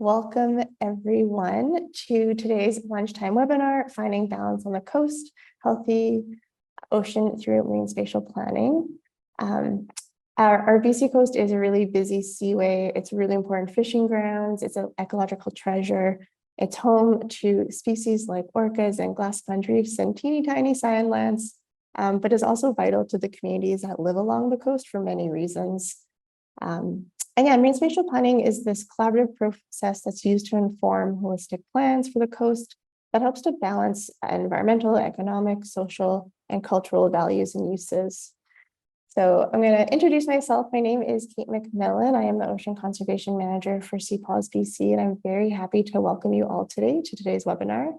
Welcome everyone to today's lunchtime webinar, Finding Balance on the Coast, Healthy Ocean through Marine Spatial Planning. Our BC coast is a really busy seaway. It's really important fishing grounds. It's an ecological treasure. It's home to species like orcas and glass sponge reefs and teeny tiny cyan lands, but is also vital to the communities that live along the coast for many reasons. And yeah, marine spatial planning is this collaborative process that's used to inform holistic plans for the coast that helps to balance environmental, economic, social, and cultural values and uses. So I'm going to introduce myself. My name is Kate MacMillan. I am the Ocean Conservation Manager for CPAWS-BC, and I'm very happy to welcome you all today to today's webinar.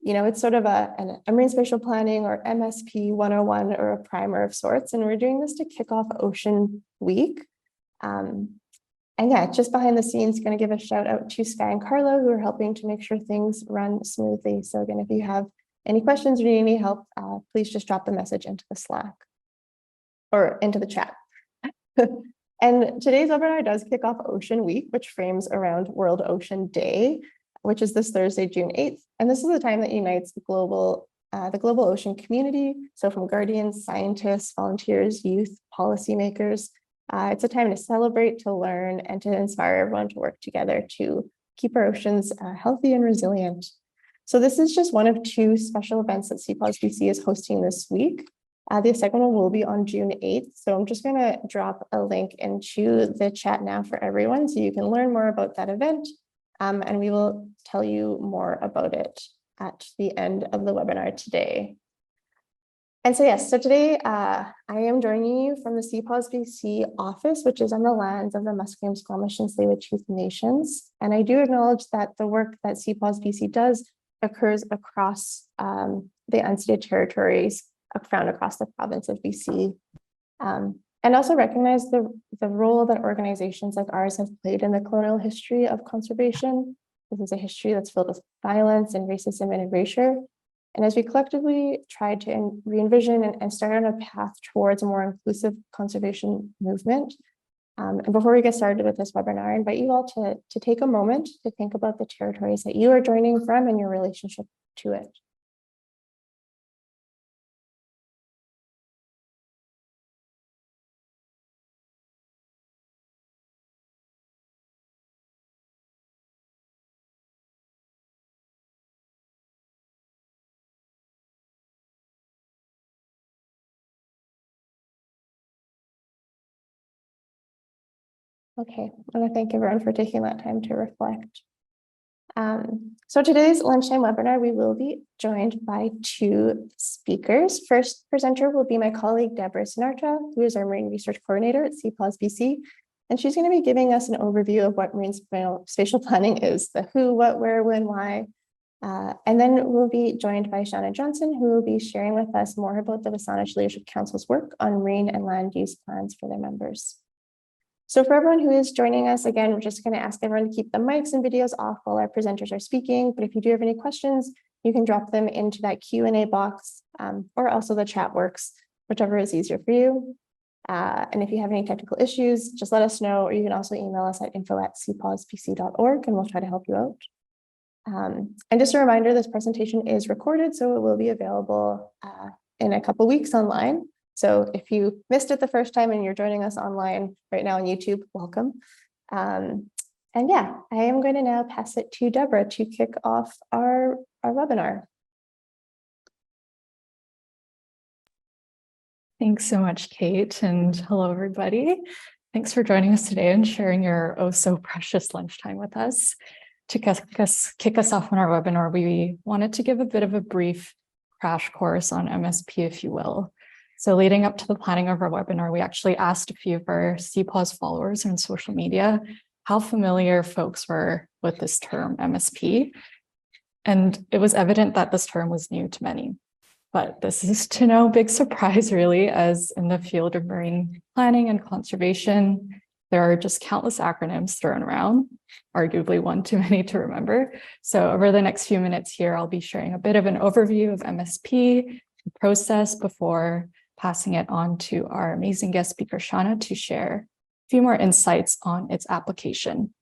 It's sort of a marine spatial planning or MSP 101 or a primer of sorts, and we're doing this to kick off Ocean Week. And yeah, just behind the scenes, going to give a shout out to Sky and Carlo, who are helping to make sure things run smoothly. So again, if you have any questions or need any help, please just drop the message into the Slack or into the chat. And today's webinar does kick off Ocean Week, which frames around World Ocean Day, which is this Thursday, June 8th. And this is the time that unites the global ocean community. So from guardians, scientists, volunteers, youth, policymakers. It's a time to celebrate, to learn, and to inspire everyone to work together to keep our oceans healthy and resilient. So this is just one of two special events that CPAWS-BC is hosting this week. The second one will be on June 8th. So I'm just going to drop a link into the chat now for everyone so you can learn more about that event. And we will tell you more about it at the end of the webinar today. And so yes, so today I am joining you from the CPAWS-BC office, which is on the lands of the Musqueam, Squamish, and Tsleil-Waututh nations. And I do acknowledge that the work that CPAWS-BC does occurs across the unceded territories found across the province of BC. And also recognize the role that organizations like ours have played in the colonial history of conservation. This is a history that's filled with violence and racism and erasure. And as we collectively try to re-envision and start on a path towards a more inclusive conservation movement. And before we get started with this webinar, I invite you all to take a moment to think about the territories that you are joining from and your relationship to it. Okay, I want to thank everyone for taking that time to reflect. So today's lunchtime webinar, we will be joined by two speakers. First presenter will be my colleague, Debra Sinarta, who is our Marine Research Coordinator at CPAWS-BC. And she's going to be giving us an overview of what marine spatial planning is, the who, what, where, when, why. And then we'll be joined by Shauna Johnson, who will be sharing with us more about the SÁNEČ Leadership Council's work on marine and land use plans for their members. So for everyone who is joining us, again, we're just going to ask everyone to keep the mics and videos off while our presenters are speaking. But if you do have any questions, you can drop them into that Q&A box, or also the chat works, whichever is easier for you. And if you have any technical issues, just let us know, or you can also email us at info@cpawsbc.org and we'll try to help you out. And just a reminder, this presentation is recorded, so it will be available in a couple weeks online. So if you missed it the first time and you're joining us online right now on YouTube, welcome. And yeah, I am going to now pass it to Debra to kick off our webinar. Thanks so much, Kate, and hello, everybody. Thanks for joining us today and sharing your oh so precious lunchtime with us. To kick us off on our webinar, we wanted to give a bit of a brief crash course on MSP, if you will. So leading up to the planning of our webinar, we actually asked a few of our CPAWS followers on social media how familiar folks were with this term MSP. And it was evident that this term was new to many. But this is to no big surprise, really, as in the field of marine planning and conservation, there are just countless acronyms thrown around, arguably one too many to remember. So over the next few minutes here, I'll be sharing a bit of an overview of MSP, the process before passing it on to our amazing guest speaker, Shauna, to share a few more insights on its application.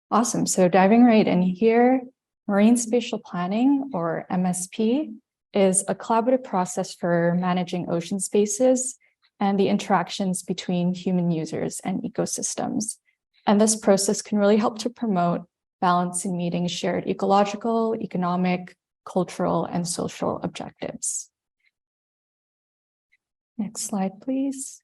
Awesome. So diving right in here, Marine Spatial Planning, or MSP, is a collaborative process for managing ocean spaces and the interactions between human users and ecosystems. And this process can really help to promote balance in meeting shared ecological, economic, cultural, and social objectives. Next slide, please.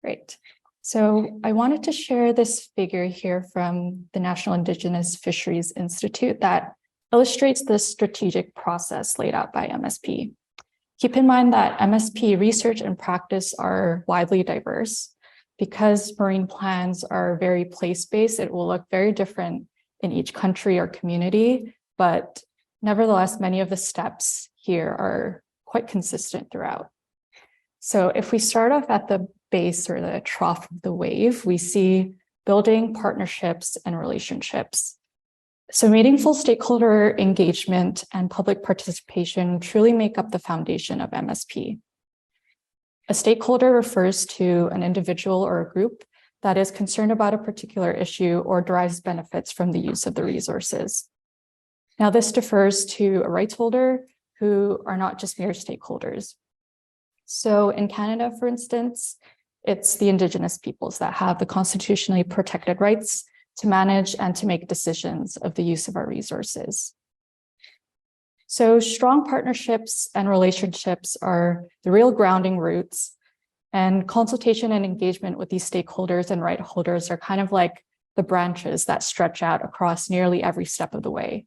Great. So I wanted to share this figure here from the National Indigenous Fisheries Institute that illustrates the strategic process laid out by MSP. Keep in mind that MSP research and practice are widely diverse. Because marine plans are very place-based, it will look very different in each country or community, but nevertheless, many of the steps here are quite consistent throughout. So if we start off at the base or the trough of the wave, we see building partnerships and relationships. So meaningful stakeholder engagement and public participation truly make up the foundation of MSP. A stakeholder refers to an individual or a group that is concerned about a particular issue or derives benefits from the use of the resources. Now, this differs to a rights holder who are not just mere stakeholders. So in Canada, for instance, it's the Indigenous peoples that have the constitutionally protected rights to manage and to make decisions of the use of our resources. So strong partnerships and relationships are the real grounding roots, and consultation and engagement with these stakeholders and right holders are kind of like the branches that stretch out across nearly every step of the way.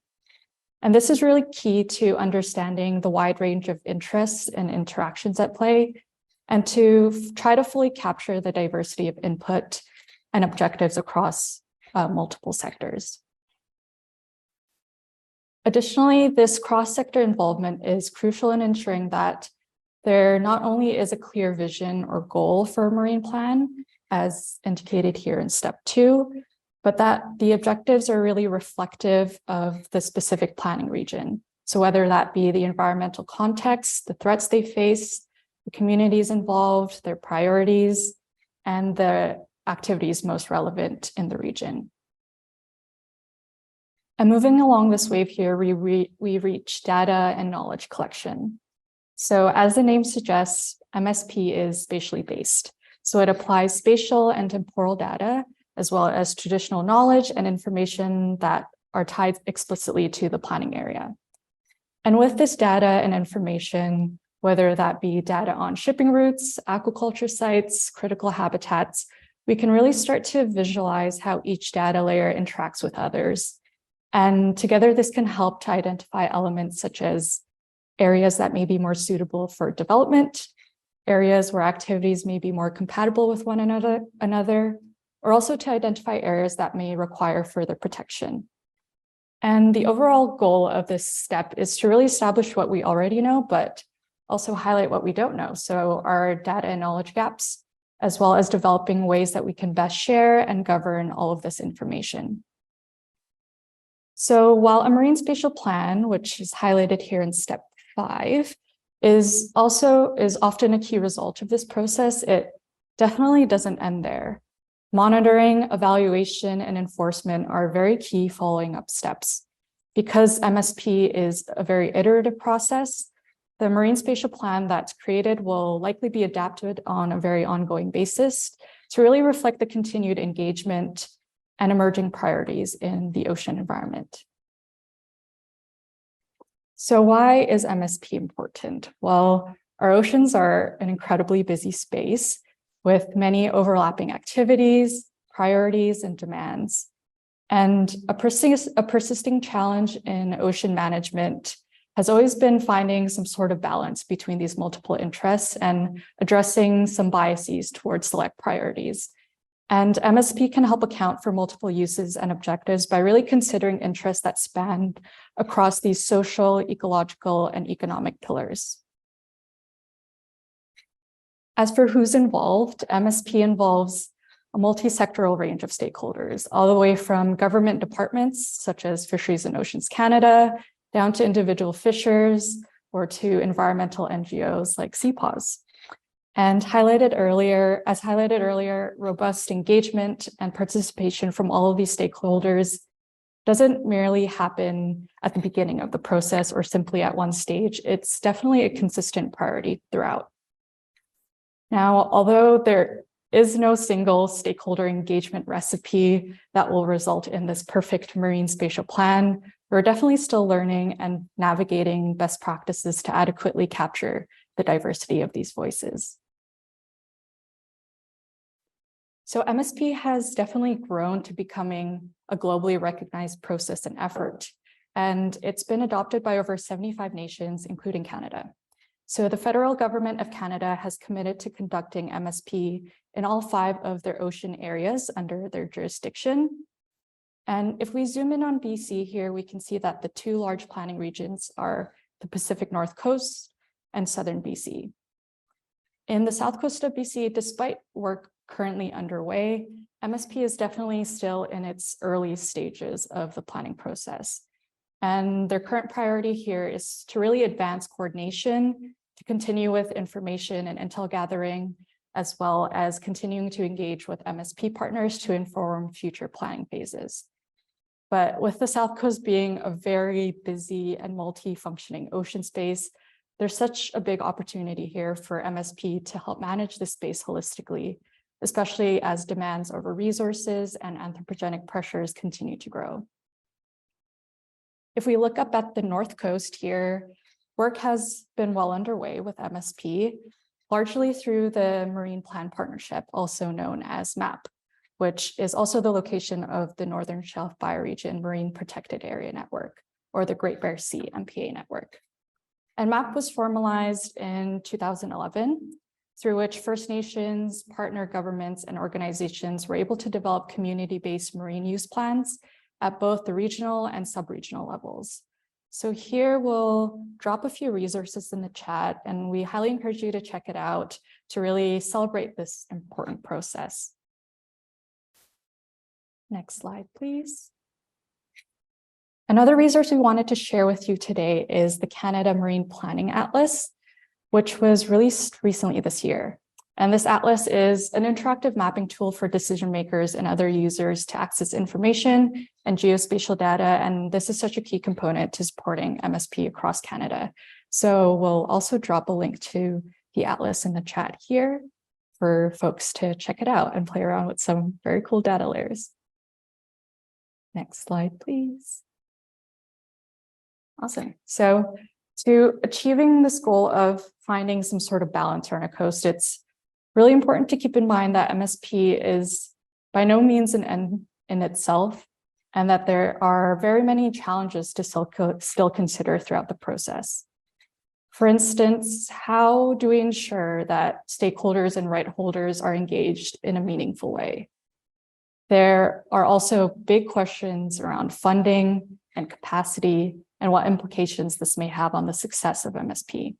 And this is really key to understanding the wide range of interests and interactions at play, and to try to fully capture the diversity of input and objectives across multiple sectors. Additionally, this cross-sector involvement is crucial in ensuring that there not only is a clear vision or goal for a marine plan, as indicated here in step 2, but that the objectives are really reflective of the specific planning region. So whether that be the environmental context, the threats they face, the communities involved, their priorities, and the activities most relevant in the region. And moving along this wave here, we reach data and knowledge collection. So as the name suggests, MSP is spatially based. So it applies spatial and temporal data, as well as traditional knowledge and information that are tied explicitly to the planning area. And with this data and information, whether that be data on shipping routes, aquaculture sites, critical habitats, we can really start to visualize how each data layer interacts with others. And together, this can help to identify elements such as areas that may be more suitable for development, areas where activities may be more compatible with one another, or also to identify areas that may require further protection. And the overall goal of this step is to really establish what we already know, but also highlight what we don't know. So our data and knowledge gaps, as well as developing ways that we can best share and govern all of this information. So while a marine spatial plan, which is highlighted here in step 5, is often a key result of this process, it definitely doesn't end there. Monitoring, evaluation, and enforcement are very key following up steps. Because MSP is a very iterative process, the marine spatial plan that's created will likely be adapted on a very ongoing basis to really reflect the continued engagement and emerging priorities in the ocean environment. So why is MSP important? Well, our oceans are an incredibly busy space with many overlapping activities, priorities, and demands. And a persisting challenge in ocean management has always been finding some sort of balance between these multiple interests and addressing some biases towards select priorities. And MSP can help account for multiple uses and objectives by really considering interests that span across these social, ecological, and economic pillars. As for who's involved, MSP involves a multi-sectoral range of stakeholders, all the way from government departments, such as Fisheries and Oceans Canada, down to individual fishers, or to environmental NGOs like CPAWS. And as highlighted earlier, robust engagement and participation from all of these stakeholders doesn't merely happen at the beginning of the process or simply at one stage. It's definitely a consistent priority throughout. Now, although there is no single stakeholder engagement recipe that will result in this perfect marine spatial plan, we're definitely still learning and navigating best practices to adequately capture the diversity of these voices. So MSP has definitely grown to becoming a globally recognized process and effort, and it's been adopted by over 75 nations, including Canada. So the federal government of Canada has committed to conducting MSP in all 5 of their ocean areas under their jurisdiction. And if we zoom in on BC here, we can see that the 2 large planning regions are the Pacific North Coast and Southern BC. In the South Coast of BC, despite work currently underway, MSP is definitely still in its early stages of the planning process. And their current priority here is to really advance coordination, to continue with information and intel gathering, as well as continuing to engage with MSP partners to inform future planning phases. But with the South Coast being a very busy and multi-functioning ocean space, there's such a big opportunity here for MSP to help manage this space holistically, especially as demands over resources and anthropogenic pressures continue to grow. If we look up at the North Coast here, work has been well underway with MSP, largely through the Marine Plan Partnership, also known as MAP, which is also the location of the Northern Shelf Bioregion Marine Protected Area Network, or the Great Bear Sea MPA network. And MAP was formalized in 2011, through which First Nations, partner governments, and organizations were able to develop community-based marine use plans at both the regional and sub-regional levels. So here we'll drop a few resources in the chat, and we highly encourage you to check it out to really celebrate this important process. Next slide, please. Another resource we wanted to share with you today is the Canada Marine Planning Atlas, which was released recently this year. And this atlas is an interactive mapping tool for decision makers and other users to access information and geospatial data. And this is such a key component to supporting MSP across Canada. So we'll also drop a link to the atlas in the chat here for folks to check it out and play around with some very cool data layers. Next slide, please. Awesome. So to achieving this goal of finding some sort of balance on a coast, it's really important to keep in mind that MSP is by no means an end in itself, and that there are very many challenges to still consider throughout the process. For instance, how do we ensure that stakeholders and right holders are engaged in a meaningful way? There are also big questions around funding and capacity and what implications this may have on the success of MSP.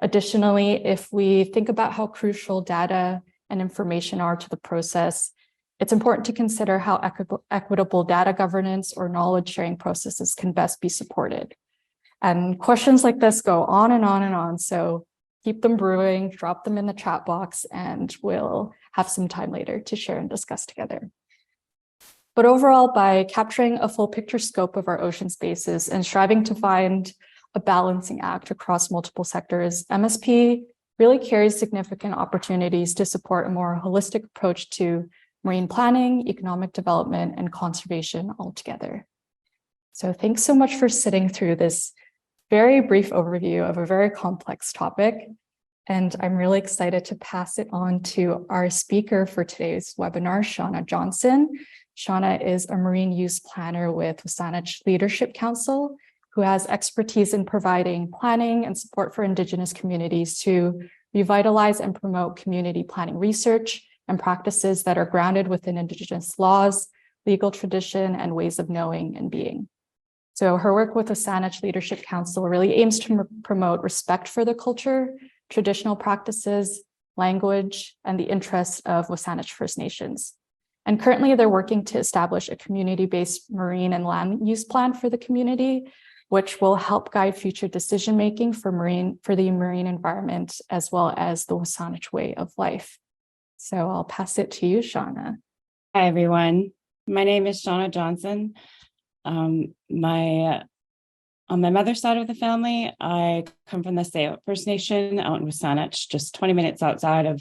Additionally, if we think about how crucial data and information are to the process, it's important to consider how equitable data governance or knowledge sharing processes can best be supported. And questions like this go on and on and on. So keep them brewing, drop them in the chat box, and we'll have some time later to share and discuss together. But overall, by capturing a full picture scope of our ocean spaces and striving to find a balancing act across multiple sectors, MSP really carries significant opportunities to support a more holistic approach to marine planning, economic development, and conservation altogether. So thanks so much for sitting through this very brief overview of a very complex topic. And I'm really excited to pass it on to our speaker for today's webinar, Shauna Johnson. Shauna is a marine use planner with SÁNEČ Leadership Council, who has expertise in providing planning and support for Indigenous communities to revitalize and promote community planning research and practices that are grounded within Indigenous laws, legal tradition, and ways of knowing and being. So her work with the SÁNEČ Leadership Council really aims to promote respect for the culture, traditional practices, language, and the interests of WSÁNEĆ First Nations. And currently they're working to establish a community-based marine and land use plan for the community, which will help guide future decision-making for the marine environment, as well as the WSÁNEĆ way of life. So I'll pass it to you, Shauna. Hi, everyone. My name is Shauna Johnson. On my mother's side of the family, I come from the Sayot First Nation out in WSÁNEĆ, just 20 minutes outside of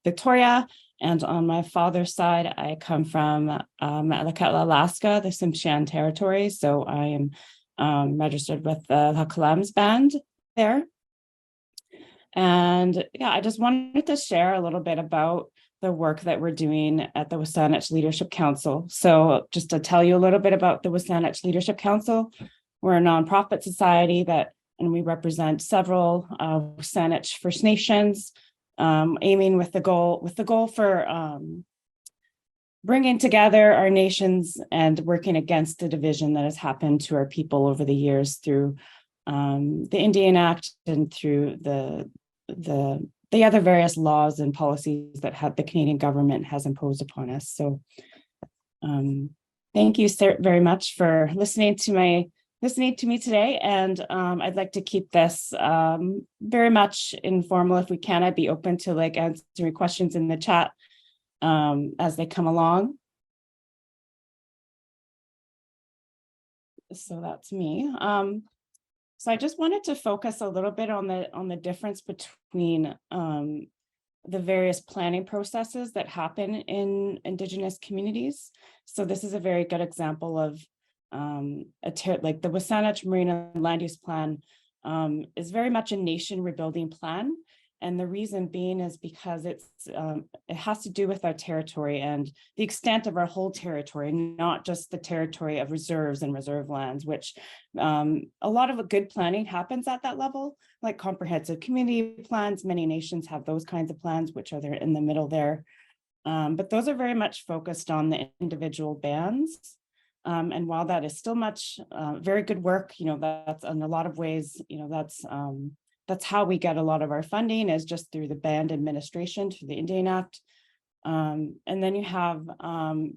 Victoria. And on my father's side, I come from Alaska, the Tsimshian territory. So I am registered with the Hakalams band there. And yeah, I just wanted to share a little bit about the work that we're doing at the SÁNEĆ Leadership Council. So just to tell you a little bit about the SÁNEĆ Leadership Council, we're a nonprofit society and we represent several SÁNEĆ First Nations, aiming with the goal for bringing together our nations and working against the division that has happened to our people over the years through the Indian Act and through the other various laws and policies that the Canadian government has imposed upon us. So thank you very much for listening to me today. And I'd like to keep this very much informal if we can. I'd be open to answering questions in the chat as they come along. So that's me. So I just wanted to focus a little bit on the difference between the various planning processes that happen in Indigenous communities. So this is a very good example of like the WSÁNEĆ Marine and Land Use Plan is very much a nation rebuilding plan. And the reason being is because it has to do with our territory and the extent of our whole territory, not just the territory of reserves and reserve lands, which a lot of good planning happens at that level, like comprehensive community plans. Many nations have those kinds of plans, which are there in the middle there. But those are very much focused on the individual bands. And while that is still much very good work, that's in a lot of ways, that's how we get a lot of our funding, is just through the band administration, through the Indian Act. And then you have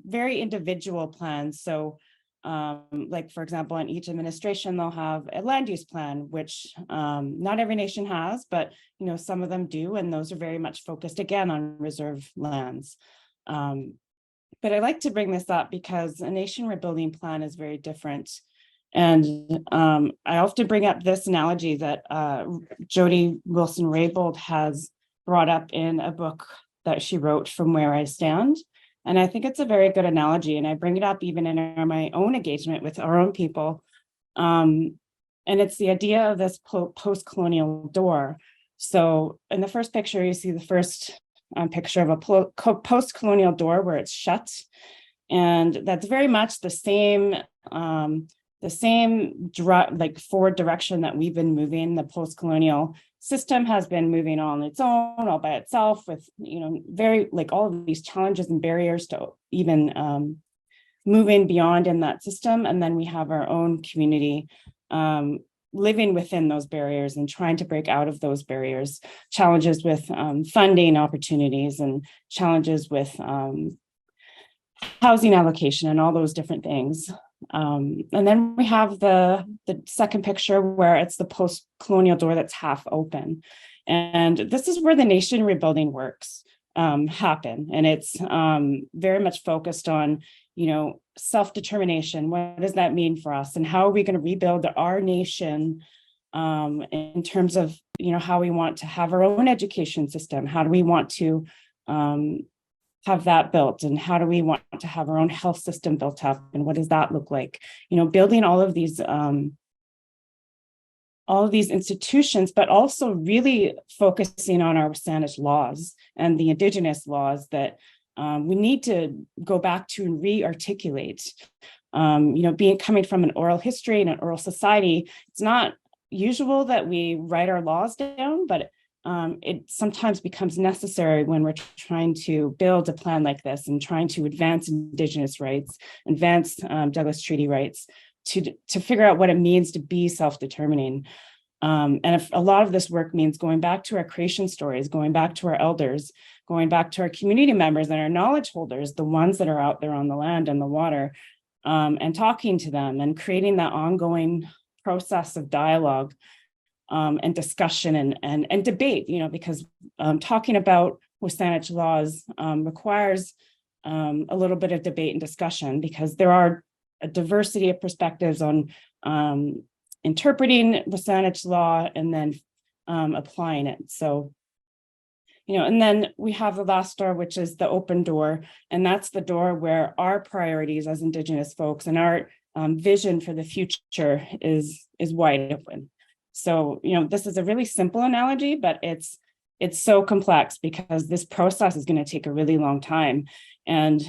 very individual plans. So like, for example, in each administration, they'll have a land use plan, which not every nation has, but some of them do. And those are very much focused, again, on reserve lands. But I like to bring this up because a nation rebuilding plan is very different. And I often bring up this analogy that Jody Wilson-Raybould has brought up in a book that she wrote, From Where I Stand. And I think it's a very good analogy. And I bring it up even in my own engagement with our own people. And it's the idea of this post-colonial door. So in the first picture, you see the first picture of a post-colonial door where it's shut. And that's very much the same forward direction that we've been moving. The post-colonial system has been moving on its own, all by itself, with very all of these challenges and barriers to even moving beyond in that system. And then we have our own community living within those barriers and trying to break out of those barriers, challenges with funding opportunities and challenges with housing allocation and all those different things. And then we have the second picture where it's the post-colonial door that's half open. And this is where the nation rebuilding works happen. And it's very much focused on, self-determination. What does that mean for us? And how are we going to rebuild our nation in terms of, how we want to have our own education system? How do we want to have that built, and how do we want to have our own health system built up, and what does that look like? Building all of these institutions, but also really focusing on our SÁNEĆ laws and the Indigenous laws that we need to go back to and re-articulate. Coming from an oral history and an oral society, it's not usual that we write our laws down, but it sometimes becomes necessary when we're trying to build a plan like this and trying to advance Indigenous rights, advance Douglas Treaty rights, to figure out what it means to be self-determining. And if a lot of this work means going back to our creation stories, going back to our elders, going back to our community members and our knowledge holders, the ones that are out there on the land and the water, and talking to them and creating that ongoing process of dialogue and discussion and debate, because talking about WSÁNEĆ laws requires a little bit of debate and discussion, because there are a diversity of perspectives on interpreting WSÁNEĆ law and then applying it. So, and then we have the last door, which is the open door, and that's the door where our priorities as Indigenous folks and our vision for the future is wide open. So, this is a really simple analogy, but it's so complex because this process is going to take a really long time. And,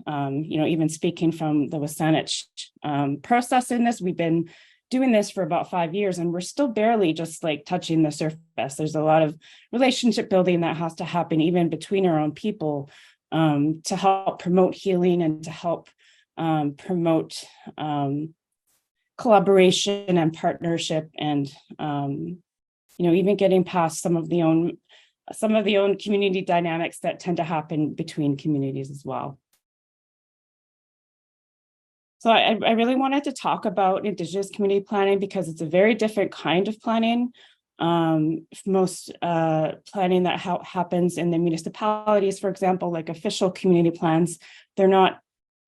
even speaking from the WSÁNEĆ process in this, we've been doing this for about 5 years, and we're still barely just like touching the surface. There's a lot of relationship building that has to happen even between our own people to help promote healing and to help promote collaboration and partnership, and even getting past some of the own community dynamics that tend to happen between communities as well. So I really wanted to talk about Indigenous community planning because it's a very different kind of planning. Most planning that happens in the municipalities, for example, like official community plans, they're not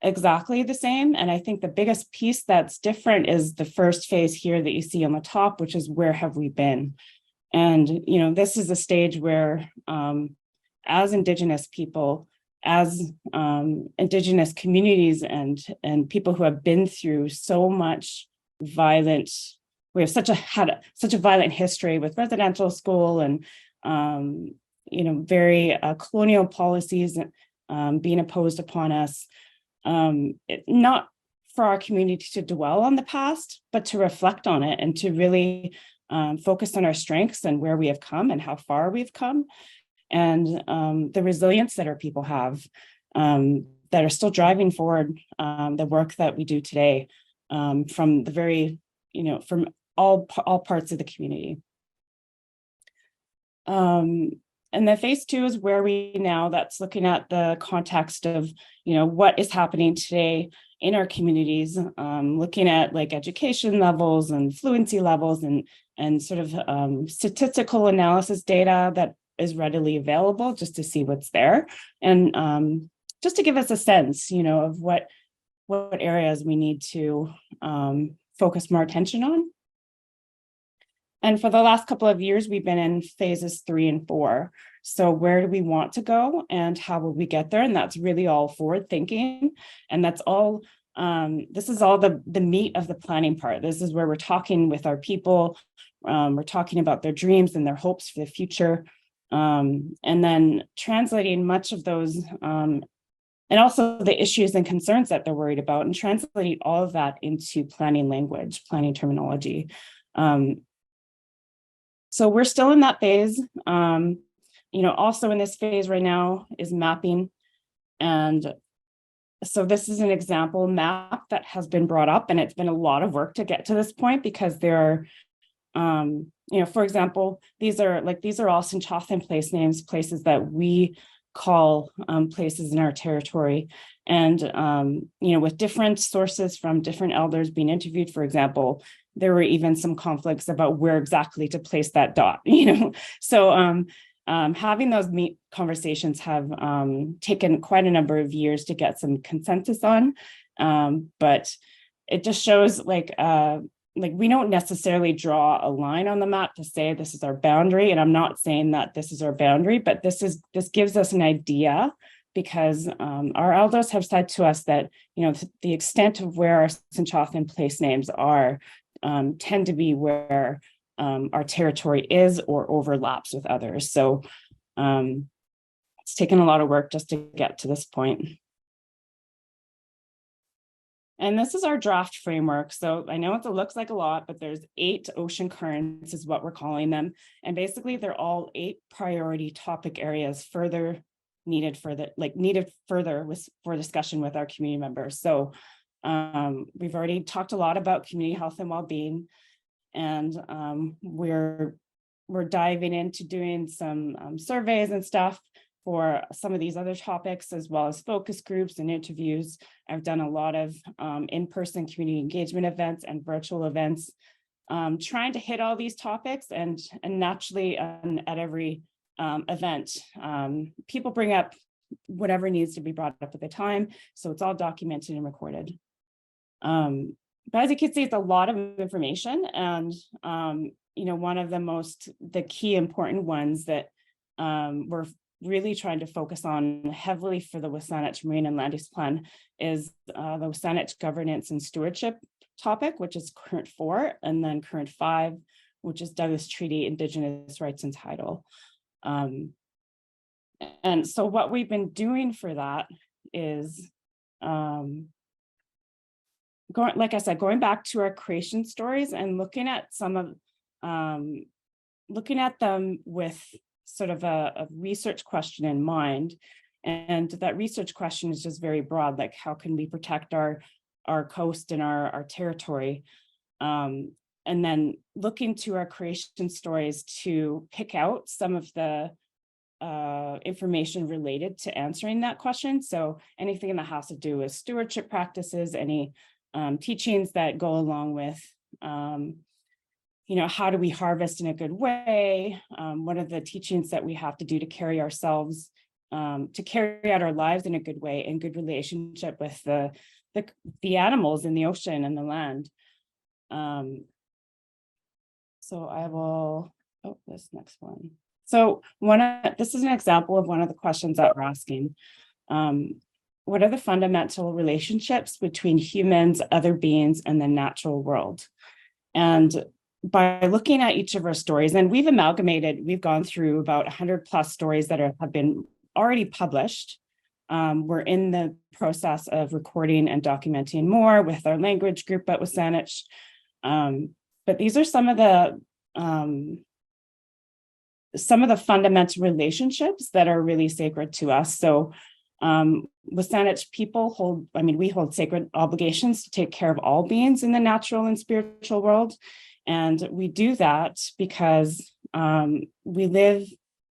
exactly the same. And I think the biggest piece that's different is the first phase here that you see on the top, which is where have we been? And, this is a stage where as Indigenous people, as Indigenous communities and people who have been through so much we have such a violent history with residential school and, very colonial policies being imposed upon us. Not for our community to dwell on the past, but to reflect on it and to really focus on our strengths and where we have come and how far we've come, and the resilience that our people have that are still driving forward the work that we do today from the very, from all parts of the community. And then phase 2 is where we now, that's looking at the context of, what is happening today in our communities, looking at like education levels and fluency levels and sort of statistical analysis data that is readily available just to see what's there. And just to give us a sense, of what areas we need to focus more attention on. And for the last couple of years, we've been in phases 3 and 4. So where do we want to go and how will we get there? And that's really all forward thinking. And that's all, this is all the meat of the planning part. This is where we're talking with our people. We're talking about their dreams and their hopes for the future. And then translating much of those and also the issues and concerns that they're worried about, and translating all of that into planning language, planning terminology. So we're still in that phase. Also in this phase right now is mapping. And so this is an example map that has been brought up, and it's been a lot of work to get to this point because there are, for example, these are all Sinchothan place names, places that we call places in our territory. And, with different sources from different elders being interviewed, for example, there were even some conflicts about where exactly to place that dot, So having those conversations have taken quite a number of years to get some consensus on. But it just shows like we don't necessarily draw a line on the map to say this is our boundary. And I'm not saying that this is our boundary, but this gives us an idea, because our elders have said to us that, the extent of where our Sinchothan place names are tend to be where our territory is or overlaps with others. So it's taken a lot of work just to get to this point. And this is our draft framework. So I know it looks like a lot, but there's 8 ocean currents is what we're calling them. And basically they're all 8 priority topic areas needed further for discussion with our community members. So we've already talked a lot about community health and well-being, and we're diving into doing some surveys and stuff for some of these other topics, as well as focus groups and interviews. I've done a lot of in-person community engagement events and virtual events trying to hit all these topics, and naturally at every event, people bring up whatever needs to be brought up at the time. So it's all documented and recorded. But as you can see, it's a lot of information, and one of the key important ones that we're really trying to focus on heavily for the WSÁNEĆ Marine and Land Use Plan is the WSÁNEĆ Governance and Stewardship topic, which is current 4, and then current 5, which is Douglas Treaty, Indigenous Rights and Title. And so what we've been doing for that is going back to our creation stories and looking at them with sort of a research question in mind. And that research question is just very broad, like how can we protect our coast and our territory? And then looking to our creation stories to pick out some of the information related to answering that question. So anything that has to do with stewardship practices, any teachings that go along with how do we harvest in a good way? What are the teachings that we have to do to carry ourselves, to carry out our lives in a good way, in good relationship with the animals in the ocean and the land? So I will, this next one. So this is an example of one of the questions that we're asking. What are the fundamental relationships between humans, other beings, and the natural world? And by looking at each of our stories, and we've gone through about 100 plus stories that have been already published. We're in the process of recording and documenting more with our language group at WSÁNEĆ. But these are some of the fundamental relationships that are really sacred to us. So WSÁNEĆ people we hold sacred obligations to take care of all beings in the natural and spiritual world. And we do that because we live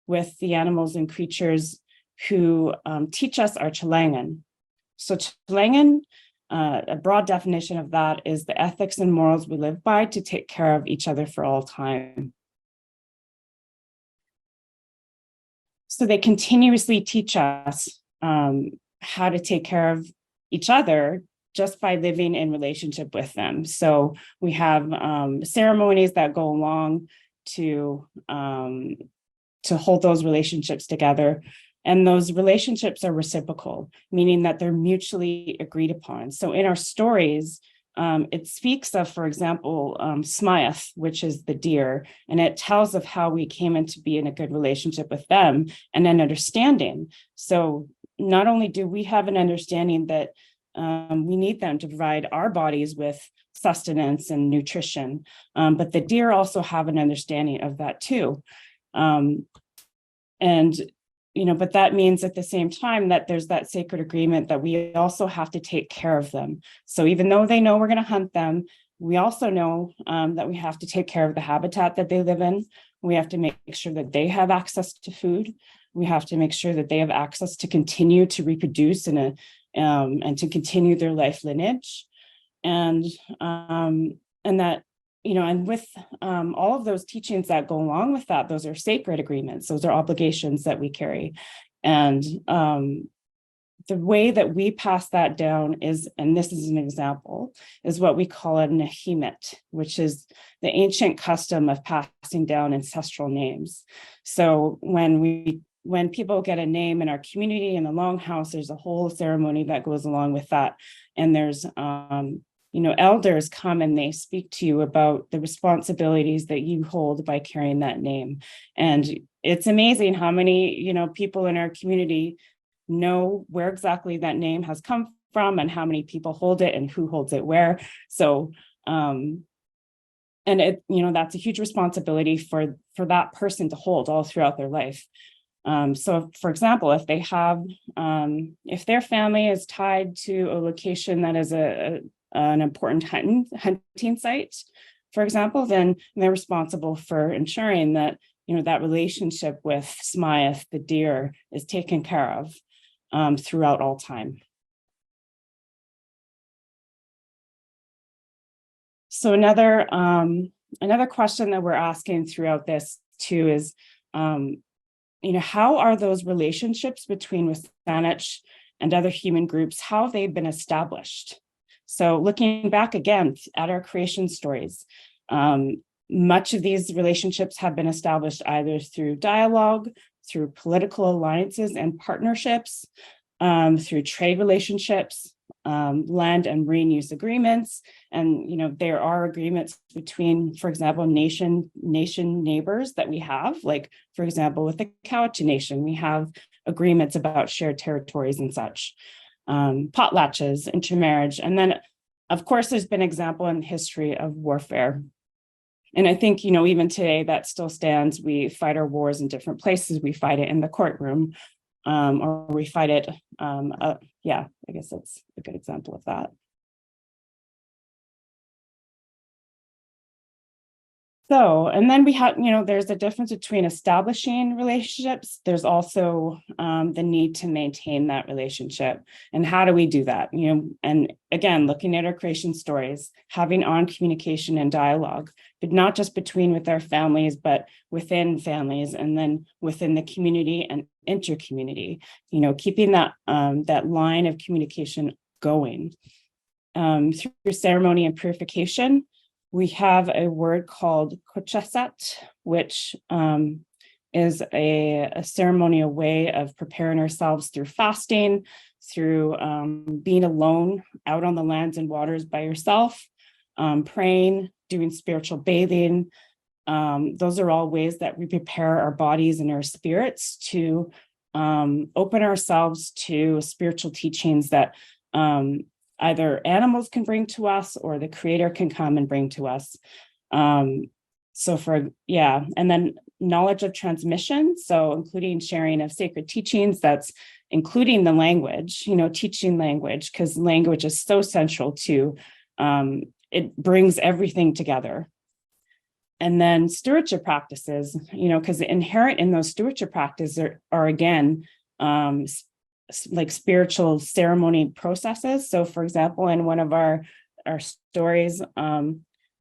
with the animals and creatures who teach us our Chilangan. So Chilangan, a broad definition of that is the ethics and morals we live by to take care of each other for all time. So they continuously teach us how to take care of each other just by living in relationship with them. So we have ceremonies that go along to hold those relationships together. And those relationships are reciprocal, meaning that they're mutually agreed upon. So in our stories, it speaks of, for example, Smythe, which is the deer, and it tells of how we came into be in a good relationship with them and an understanding. So not only do we have an understanding that we need them to provide our bodies with sustenance and nutrition, but the deer also have an understanding of that too. But that means at the same time that there's that sacred agreement that we also have to take care of them. So even though they know we're going to hunt them, we also know that we have to take care of the habitat that they live in. We have to make sure that they have access to food. We have to make sure that they have access to continue to reproduce and to continue their life lineage. And that, and with all of those teachings that go along with that, those are sacred agreements. Those are obligations that we carry. And the way that we pass that down is, and this is an example, is what we call a Nehemit, which is the ancient custom of passing down ancestral names. So when people get a name in our community in the Longhouse, there's a whole ceremony that goes along with that. And there's elders come and they speak to you about the responsibilities that you hold by carrying that name. And it's amazing how many, people in our community know where exactly that name has come from and how many people hold it and who holds it where. So, and it, that's a huge responsibility for that person to hold all throughout their life. So for example, if they have, if their family is tied to a location that is an important hunting site, for example, then they're responsible for ensuring that, that relationship with Smythe, the deer, is taken care of throughout all time. So another Another question that we're asking throughout this too is, how are those relationships between SÁNEĆ and other human groups, how have they been established? So looking back again at our creation stories, much of these relationships have been established either through dialogue, through political alliances and partnerships, through trade relationships, land and marine use agreements. And, there are agreements between, for example, nation neighbors that we have, like, for example, with the Cowichan Nation, we have agreements about shared territories and such, potlatches, intermarriage. And then, of course, there's been example in history of warfare. And I think, even today that still stands. We fight our wars in different places. We fight it in the courtroom, or we fight it. Yeah, I guess that's a good example of that. So, and then we have, there's a difference between establishing relationships. There's also the need to maintain that relationship. And how do we do that? And again, looking at our creation stories, having on communication and dialogue, but not just with our families, but within families, and then within the community and inter-community, keeping that line of communication going. Through ceremony and purification, we have a word called kochasat, which is a ceremonial way of preparing ourselves through fasting, through being alone out on the lands and waters by yourself, praying, doing spiritual bathing. Those are all ways that we prepare our bodies and our spirits to open ourselves to spiritual teachings that either animals can bring to us or the creator can come and bring to us. And then knowledge of transmission. So including sharing of sacred teachings, that's including the language, teaching language, because language is so central to, it brings everything together. And then stewardship practices, because inherent in those stewardship practices are again, like spiritual ceremony processes. So for example, in one of our stories,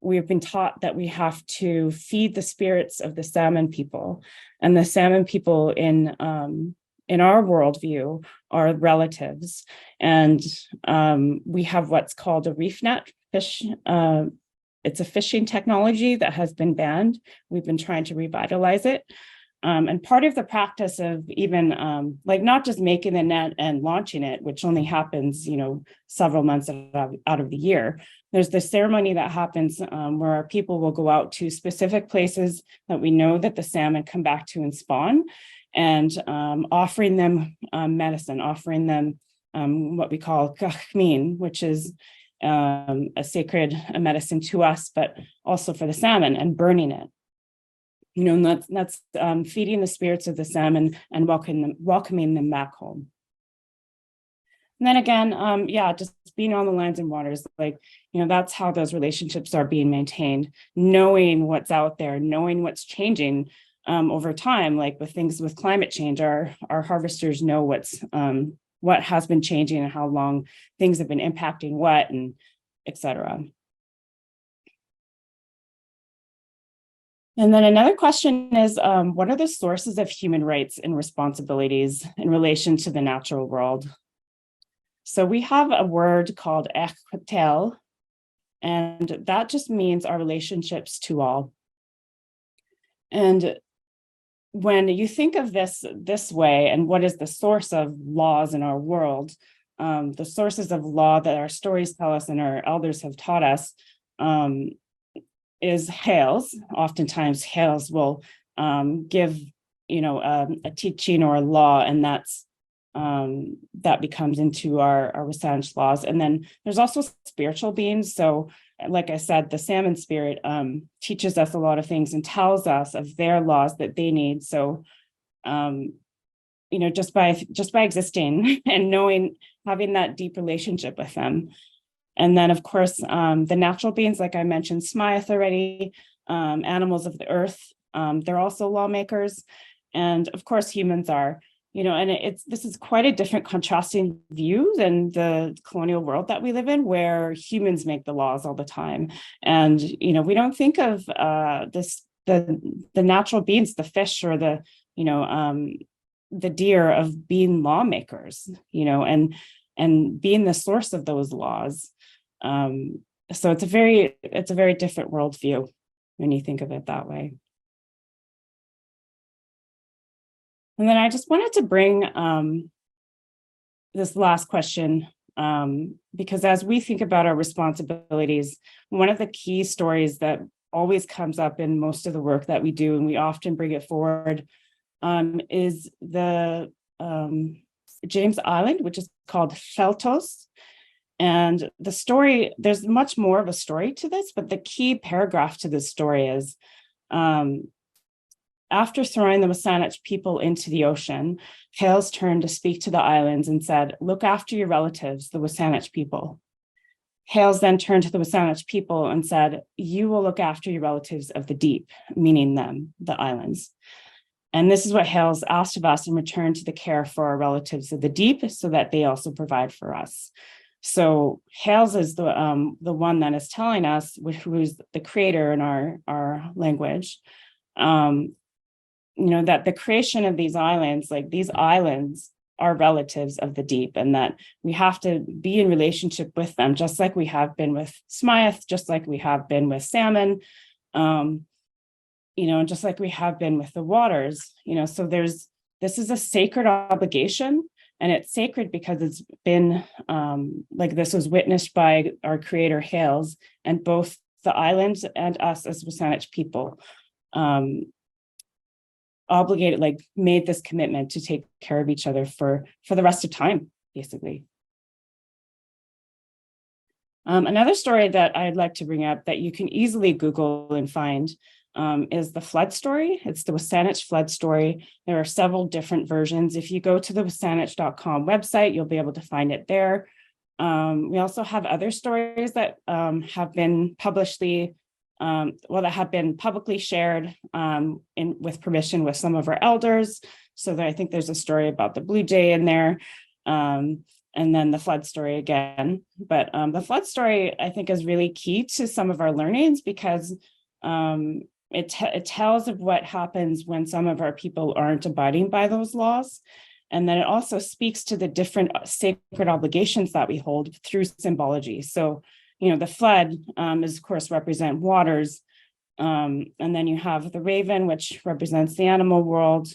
we have been taught that we have to feed the spirits of the salmon people, and the salmon people in our worldview are relatives. And we have what's called a reef net fish. It's a fishing technology that has been banned. We've been trying to revitalize it. And part of the practice of even not just making the net and launching it, which only happens, several months out of the year. There's the ceremony that happens where our people will go out to specific places that we know that the salmon come back to and spawn, and offering them medicine, offering them what we call kachmin, which is a sacred medicine to us, but also for the salmon, and burning it. And that's feeding the spirits of the salmon and welcoming them back home. And then again, just being on the lands and waters, that's how those relationships are being maintained, knowing what's out there, knowing what's changing over time, like with climate change. Our harvesters know what has been changing and how long things have been impacting what, and et cetera. And then another question is, what are the sources of human rights and responsibilities in relation to the natural world? So we have a word called ecological, and that just means our relationships to all. And when you think of this way, and what is the source of laws in our world, the sources of law that our stories tell us and our elders have taught us, is hails. Oftentimes hails will give a teaching or a law, and that becomes into our SÁNEĆ laws. And then there's also spiritual beings. So like I said, the salmon spirit teaches us a lot of things and tells us of their laws that they need. So just by existing and having that deep relationship with them. And then, of course, the natural beings, like I mentioned, Smythe already, animals of the earth, they're also lawmakers. And of course, humans are. and this is quite a different contrasting view than the colonial world that we live in, where humans make the laws all the time. And, we don't think of the natural beings, the fish or the deer, of being lawmakers, and being the source of those laws. So it's a very different worldview when you think of it that way. And then I just wanted to bring this last question, because as we think about our responsibilities, one of the key stories that always comes up in most of the work that we do, and we often bring it forward, is the James Island, which is called Feltos. And the story, there's much more of a story to this, but the key paragraph to this story is, after throwing the WSÁNEĆ people into the ocean, Hales turned to speak to the islands and said, "Look after your relatives, the WSÁNEĆ people." Hales then turned to the WSÁNEĆ people and said, "You will look after your relatives of the deep," meaning them, the islands. And this is what Hales asked of us in return to the care for our relatives of the deep, so that they also provide for us. So Hales is the one that is telling us, who is the creator in our language, that the creation of these islands, like these islands, are relatives of the deep, and that we have to be in relationship with them, just like we have been with Smythe, just like we have been with salmon, and just like we have been with the waters. So this is a sacred obligation, and it's sacred because it's been this was witnessed by our creator Hales, and both the islands and us as WSÁNEĆ people obligated, made this commitment to take care of each other for the rest of time, basically. Another story that I'd like to bring up that you can easily Google and find is the flood story. It's the WSÁNEĆ flood story. There are several different versions. If you go to the WSÁNEC.com website, you'll be able to find it there. We also have other stories that have been publicly that have been publicly shared with permission with some of our elders. So I think there's a story about the blue jay in there, and then the flood story again. But the flood story, I think, is really key to some of our learnings, because it tells of what happens when some of our people aren't abiding by those laws. And then it also speaks to the different sacred obligations that we hold through symbology. So the flood is, of course, represent waters. And then you have the raven, which represents the animal world.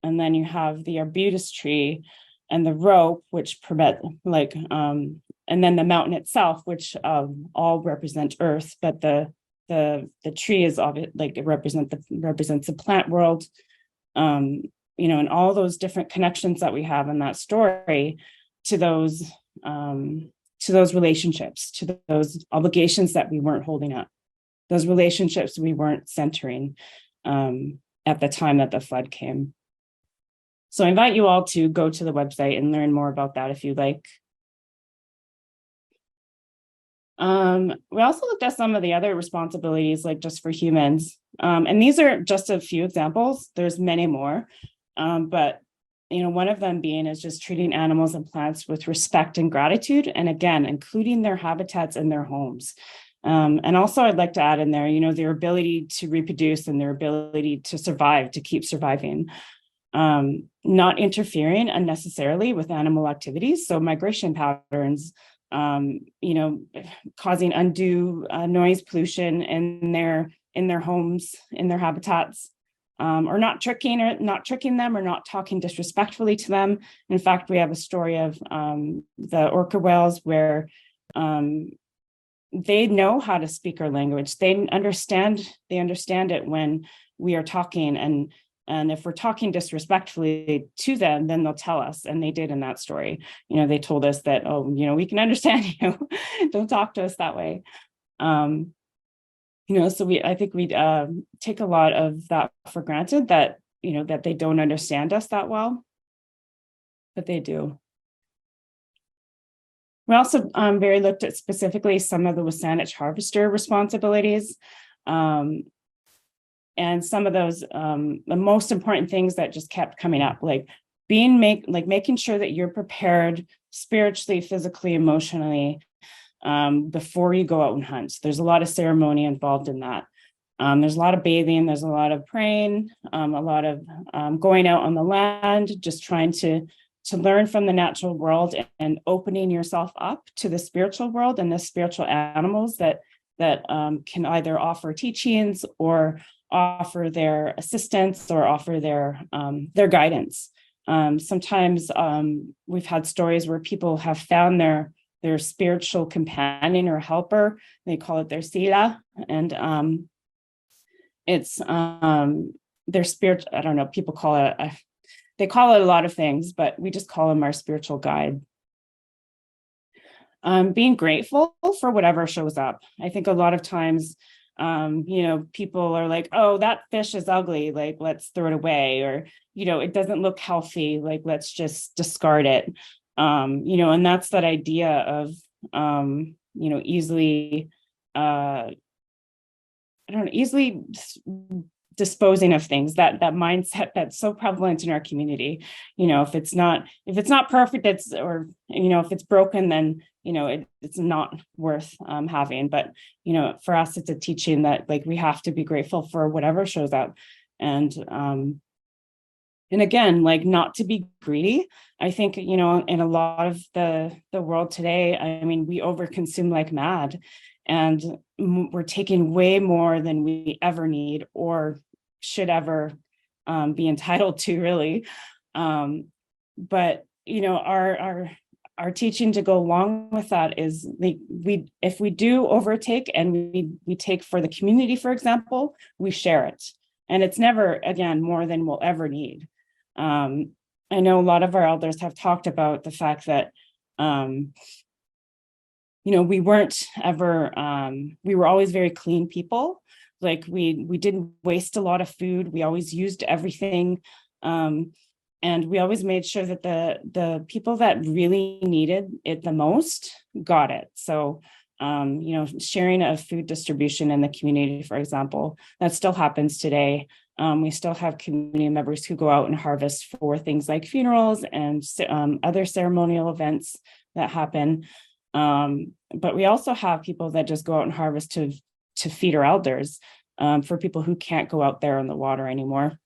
And then you have the arbutus tree and the rope, which prevent, and then the mountain itself, which all represent earth. But the tree is it represents the plant world. And all those different connections that we have in that story to those relationships, to those obligations that we weren't holding up, those relationships we weren't centering at the time that the flood came. So I invite you all to go to the website and learn more about that if you'd like. We also looked at some of the other responsibilities, just for humans. And these are just a few examples. There's many more. But one of them being is just treating animals and plants with respect and gratitude, and again, including their habitats and their homes. And also I'd like to add in there, their ability to reproduce and their ability to survive, to keep surviving, not interfering unnecessarily with animal activities. So migration patterns, causing undue noise pollution in their homes, in their habitats. Or not tricking them, or not talking disrespectfully to them. In fact, we have a story of the orca whales where they know how to speak our language. They understand it when we are talking, and if we're talking disrespectfully to them, then they'll tell us, and they did in that story. They told us that, we can understand you. Don't talk to us that way. So I think we take a lot of that for granted, that, that they don't understand us that well, but they do. We also very looked at specifically some of the WSÁNEĆ harvester responsibilities. And some of those, the most important things that just kept coming up, like making sure that you're prepared spiritually, physically, emotionally, before you go out and hunt. So there's a lot of ceremony involved in that. There's a lot of bathing, there's a lot of praying, a lot of going out on the land, just trying to learn from the natural world and opening yourself up to the spiritual world and the spiritual animals that can either offer teachings or offer their assistance or offer their guidance. Sometimes we've had stories where people have found their spiritual companion or helper. They call it their sila, and it's their spirit. I don't know. People call it. They call it a lot of things, but we just call them our spiritual guide. Being grateful for whatever shows up. I think a lot of times, people are like, "Oh, that fish is ugly. Like, let's throw it away," or it doesn't look healthy. Like, let's just discard it. And that's that idea of easily easily disposing of things, that mindset that's so prevalent in our community. If it's not perfect, if it's broken, then it's not worth having. But for us, it's a teaching that we have to be grateful for whatever shows up, and again, not to be greedy. I think, in a lot of the world today, I mean, we overconsume like mad, and we're taking way more than we ever need or should ever be entitled to, really. But, our teaching to go along with that is if we do overtake and we take for the community, for example, we share it. And it's never, again, more than we'll ever need. I know a lot of our elders have talked about the fact that, we weren't ever, we were always very clean people. Like we didn't waste a lot of food. We always used everything. And we always made sure that the people that really needed it the most got it. So, sharing of food distribution in the community, for example, that still happens today. We still have community members who go out and harvest for things like funerals and other ceremonial events that happen. But we also have people that just go out and harvest to feed our elders, for people who can't go out there in the water anymore.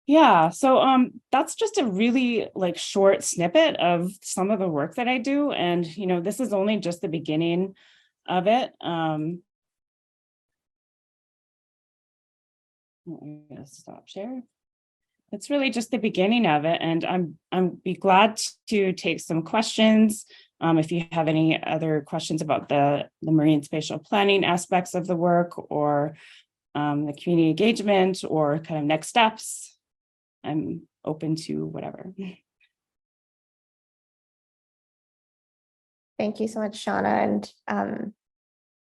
Yeah, so that's just a really short snippet of some of the work that I do. And, this is only just the beginning of it. I'm gonna stop share. It's really just the beginning of it. And I'm be glad to take some questions. If you have any other questions about the marine spatial planning aspects of the work, or the community engagement, or kind of next steps, I'm open to whatever. Thank you so much, Shauna. And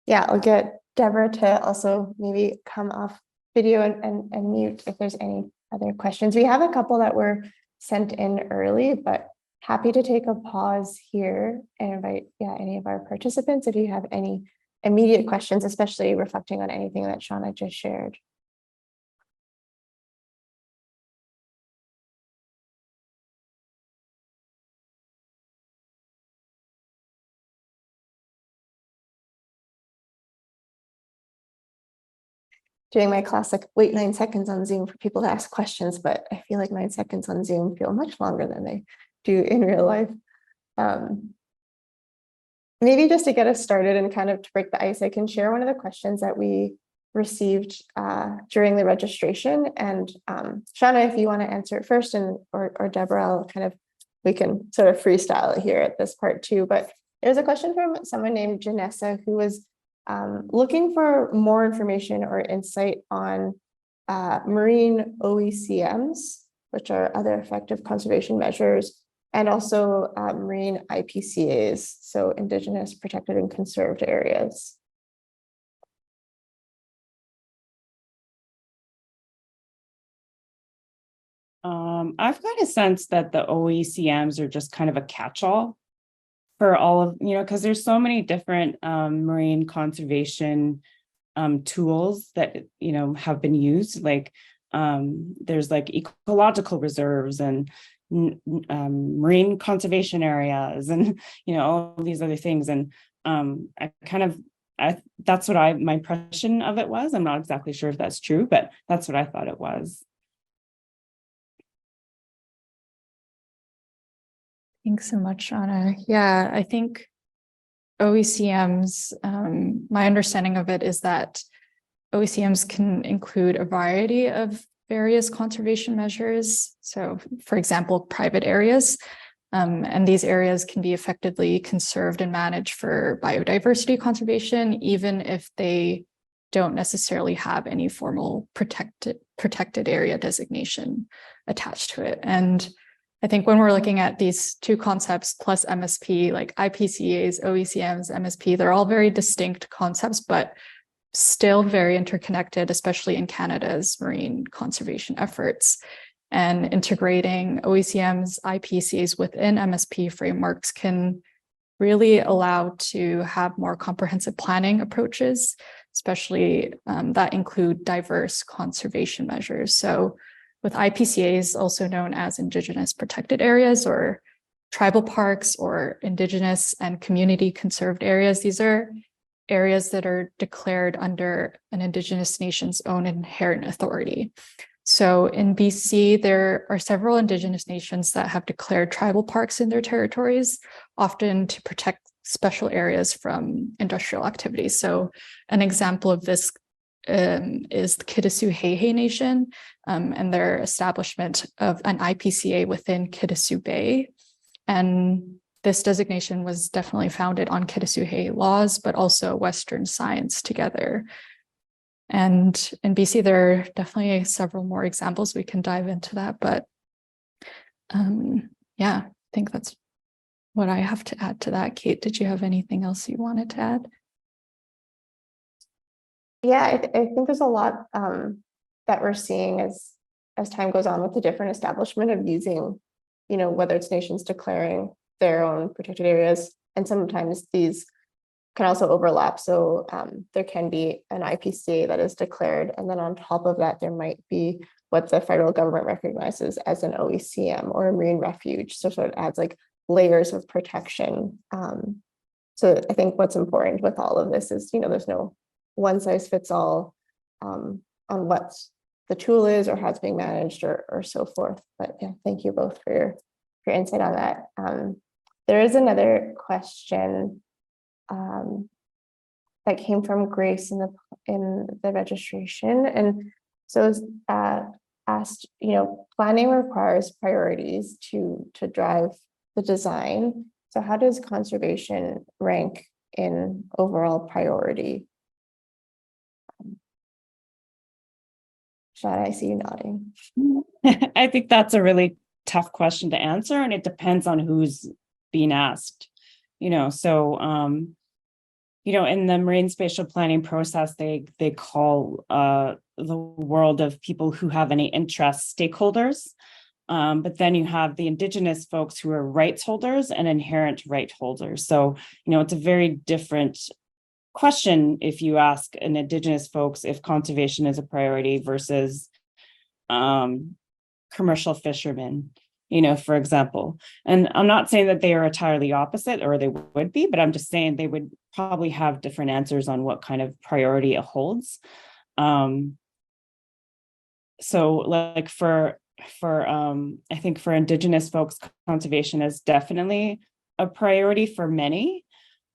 yeah, I'll get Debra to also maybe come off video and mute if there's any other questions. We have a couple that were sent in early, but happy to take a pause here and invite any of our participants if you have any immediate questions, especially reflecting on anything that Shauna just shared. Doing my classic wait 9 seconds on Zoom for people to ask questions, but I feel like 9 seconds on Zoom feel much longer than they do in real life. Maybe just to get us started and kind of to break the ice, I can share one of the questions that we received during the registration. And Shauna, if you want to answer it first, or Debra, we can sort of freestyle it here at this part too. But there's a question from someone named Janessa who was looking for more information or insight on marine OECMs, which are other effective conservation measures, and also marine IPCAs, so Indigenous Protected and Conserved Areas. I've got a sense that the OECMs are just kind of a catch-all for all of, because there's so many different marine conservation tools that, have been used. Like there's like ecological reserves and marine conservation areas and, all these other things. And that's what my impression of it was. I'm not exactly sure if that's true, but that's what I thought it was. Thanks so much, Shauna. Yeah, I think OECMs, my understanding of it is that OECMs can include a variety of various conservation measures. So, for example, private areas, and these areas can be effectively conserved and managed for biodiversity conservation, even if they don't necessarily have any formal protected area designation attached to it. And I think when we're looking at these two concepts plus MSP, like IPCAs, OECMs, MSP, they're all very distinct concepts, but still very interconnected, especially in Canada's marine conservation efforts. And integrating OECMs, IPCAs within MSP frameworks can really allow to have more comprehensive planning approaches, especially that include diverse conservation measures. So with IPCAs, also known as Indigenous Protected Areas or tribal parks or Indigenous and community conserved areas, these are areas that are declared under an Indigenous nation's own inherent authority. So in BC, there are several Indigenous nations that have declared tribal parks in their territories, often to protect special areas from industrial activities. So an example of this is the Kitasoo-Heihei Nation and their establishment of an IPCA within Kitasoo Bay. And this designation was definitely founded on Kitasoo-Heihei laws, but also Western science together. And in BC, there are definitely several more examples. We can dive into that, but yeah, I think that's what I have to add to that. Kate, did you have anything else you wanted to add? Yeah, I think there's a lot that we're seeing as time goes on with the different establishment of using, whether it's nations declaring their own protected areas, and sometimes these can also overlap. So there can be an IPCA that is declared, and then on top of that, there might be what the federal government recognizes as an OECM or a marine refuge. So it adds like layers of protection. So I think what's important with all of this is, there's no one size fits all on what the tool is or how it's being managed or so forth. But yeah, thank you both for your insight on that. There is another question that came from Grace in the registration, and so it was asked, planning requires priorities to drive the design. So how does conservation rank in overall priority? Shauna, I see you nodding. I think that's a really tough question to answer, and it depends on who's being asked. So in the marine spatial planning process, they call the world of people who have any interest stakeholders. But then you have the Indigenous folks who are rights holders and inherent right holders. So, it's a very different question if you ask an Indigenous folks if conservation is a priority versus commercial fishermen, for example. And I'm not saying that they are entirely opposite, or they would be, but I'm just saying they would probably have different answers on what kind of priority it holds. So like for I think for Indigenous folks, conservation is definitely a priority for many.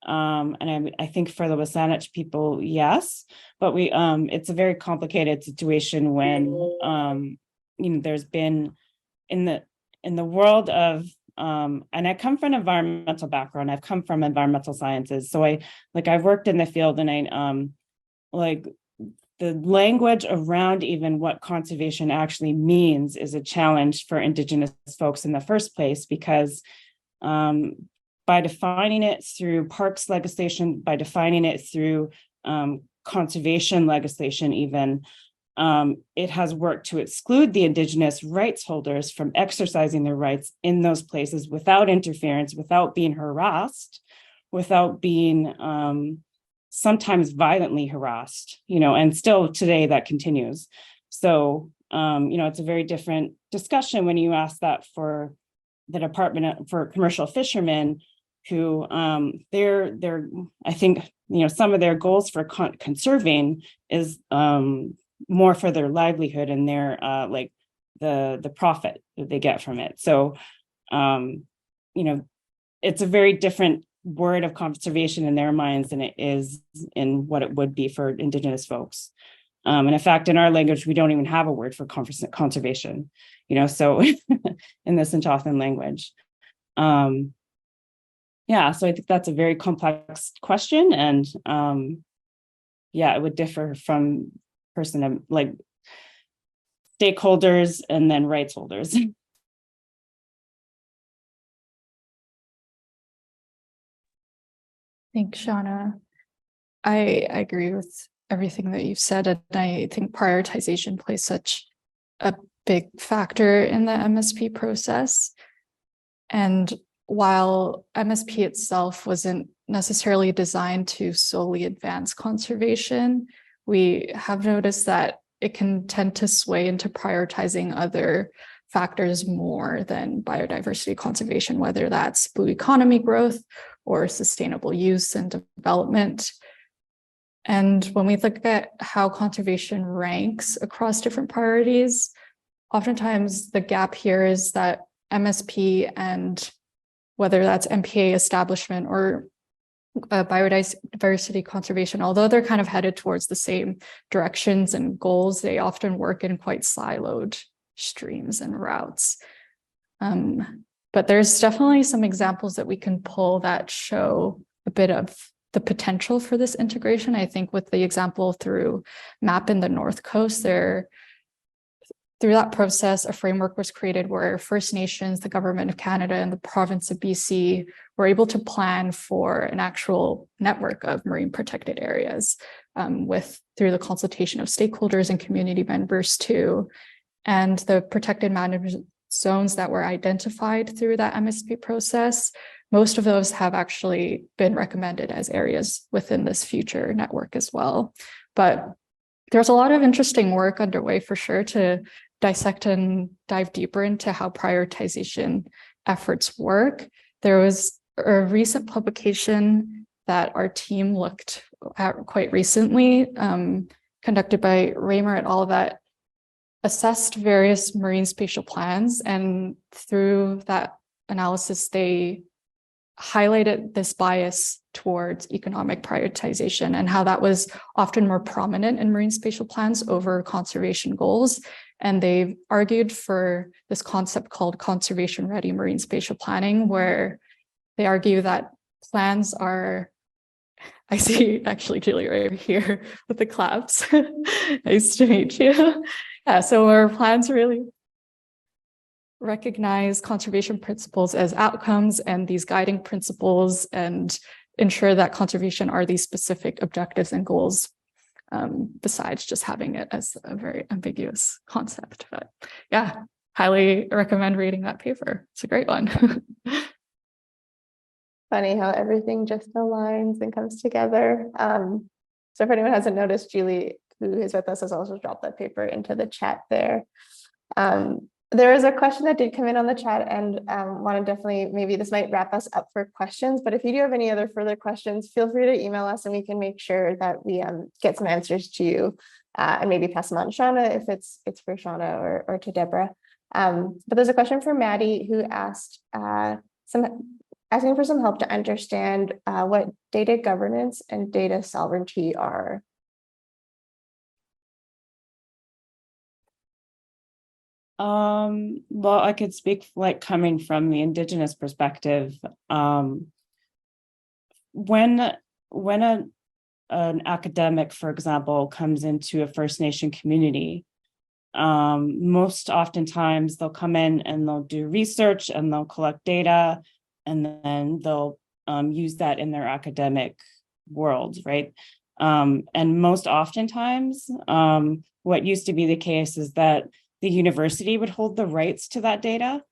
And I think for the SÁNEĆ people, yes, but it's a very complicated situation when there's been in the world of and I come from an environmental background. I've come from environmental sciences, so I've worked in the field, and the language around even what conservation actually means is a challenge for Indigenous folks in the first place, because by defining it through parks legislation, by defining it through conservation legislation even, it has worked to exclude the Indigenous rights holders from exercising their rights in those places without interference, without being harassed, without being sometimes violently harassed, and still today that continues. So It's a very different discussion when you ask that for the Department for Commercial Fishermen, who they're I think some of their goals for conserving is more for their livelihood and their like the profit that they get from it. So it's a very different word of conservation in their minds than it is in what it would be for Indigenous folks. And in fact, in our language, we don't even have a word for conservation, so in the Sinchothan language. So I think that's a very complex question. And it would differ from like stakeholders and then rights holders. Thanks, Shauna. I agree with everything that you've said, and I think prioritization plays such a big factor in the MSP process. And while MSP itself wasn't necessarily designed to solely advance conservation, we have noticed that it can tend to sway into prioritizing other factors more than biodiversity conservation, whether that's blue economy growth or sustainable use and development. And when we look at how conservation ranks across different priorities, oftentimes the gap here is that MSP and whether that's MPA establishment or biodiversity conservation, although they're kind of headed towards the same directions and goals, they often work in quite siloed streams and routes. But there's definitely some examples that we can pull that show a bit of the potential for this integration. I think with the example through MAP in the North Coast, through that process, a framework was created where First Nations, the Government of Canada, and the province of BC were able to plan for an actual network of marine protected areas through the consultation of stakeholders and community members too. And the protected management zones that were identified through that MSP process, most of those have actually been recommended as areas within this future network as well. But there's a lot of interesting work underway for sure to dissect and dive deeper into how prioritization efforts work. There was a recent publication that our team looked at quite recently, conducted by Raymer et al., that assessed various marine spatial plans. And through that analysis, they highlighted this bias towards economic prioritization and how that was often more prominent in marine spatial plans over conservation goals. And they've argued for this concept called conservation-ready marine spatial planning, where they argue that plans are, I see actually Julie right here with the claps. Nice to meet you. Yeah, so our plans really recognize conservation principles as outcomes and these guiding principles and ensure that conservation are these specific objectives and goals, besides just having it as a very ambiguous concept. But yeah, highly recommend reading that paper. It's a great one. Funny how everything just aligns and comes together. So if anyone hasn't noticed, Julie, who is with us, has also dropped that paper into the chat there. There is a question that did come in on the chat, and want to definitely, maybe this might wrap us up for questions, but if you do have any other further questions, feel free to email us and we can make sure that we get some answers to you and maybe pass them on to Shauna if it's for Shauna or to Debra. But there's a question from Maddie who asked asking for some help to understand what data governance and data sovereignty are. Well, I could speak like coming from the Indigenous perspective. When an academic, for example, comes into a First Nation community, most oftentimes they'll come in and they'll do research and they'll collect data, and then they'll use that in their academic world, right? And most oftentimes, what used to be the case is that the university would hold the rights to that data,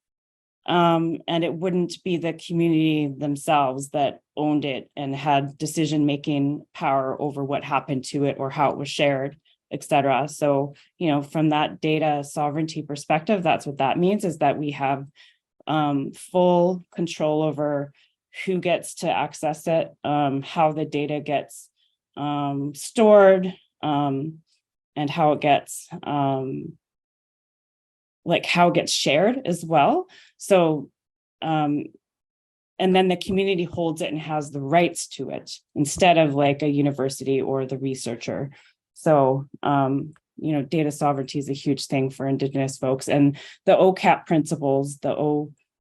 and it wouldn't be the community themselves that owned it and had decision-making power over what happened to it or how it was shared. et cetera. So, from that data sovereignty perspective, that's what that means, is that we have full control over who gets to access it, how the data gets stored, and how it gets how it gets shared as well. So and then the community holds it and has the rights to it instead of like a university or the researcher. So data sovereignty is a huge thing for Indigenous folks, and the OCAP principles, the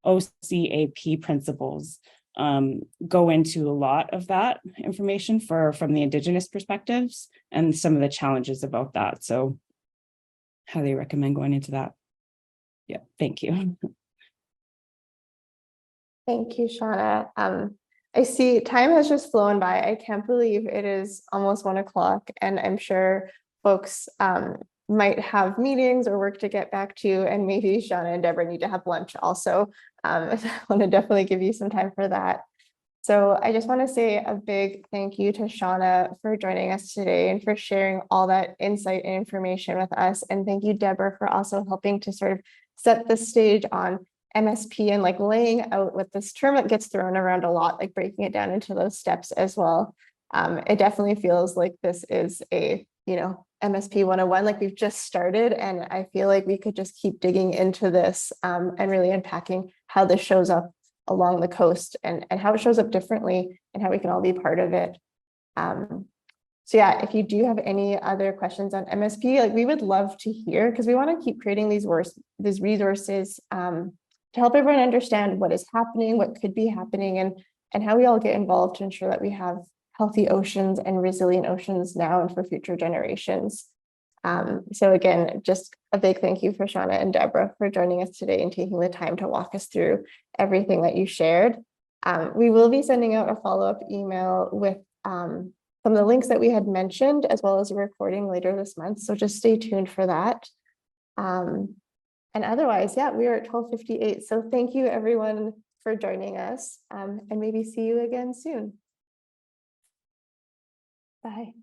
OCAP principles go into a lot of that information from the Indigenous perspectives and some of the challenges about that. So highly recommend going into that. Yeah, thank you. Thank you, Shauna. I see time has just flown by. I can't believe it is almost 1 o'clock, and I'm sure folks might have meetings or work to get back to, and maybe Shauna and Debra need to have lunch also. I want to definitely give you some time for that. So I just want to say a big thank you to Shauna for joining us today and for sharing all that insight and information with us. And thank you, Debra, for also helping to sort of set the stage on MSP and like laying out what this term that gets thrown around a lot, like breaking it down into those steps as well. It definitely feels like this is a, MSP 101, like we've just started, and I feel like we could just keep digging into this and really unpacking how this shows up along the coast and how it shows up differently and how we can all be part of it. So yeah, if you do have any other questions on MSP, like we would love to hear, because we want to keep creating these resources to help everyone understand what is happening, what could be happening, and how we all get involved to ensure that we have healthy oceans and resilient oceans now and for future generations. So again, just a big thank you for Shauna and Debra for joining us today and taking the time to walk us through everything that you shared. We will be sending out a follow-up email with some of the links that we had mentioned, as well as a recording later this month. So just stay tuned for that. And otherwise, yeah, we are at 12:58. So thank you everyone for joining us, and maybe see you again soon. Bye.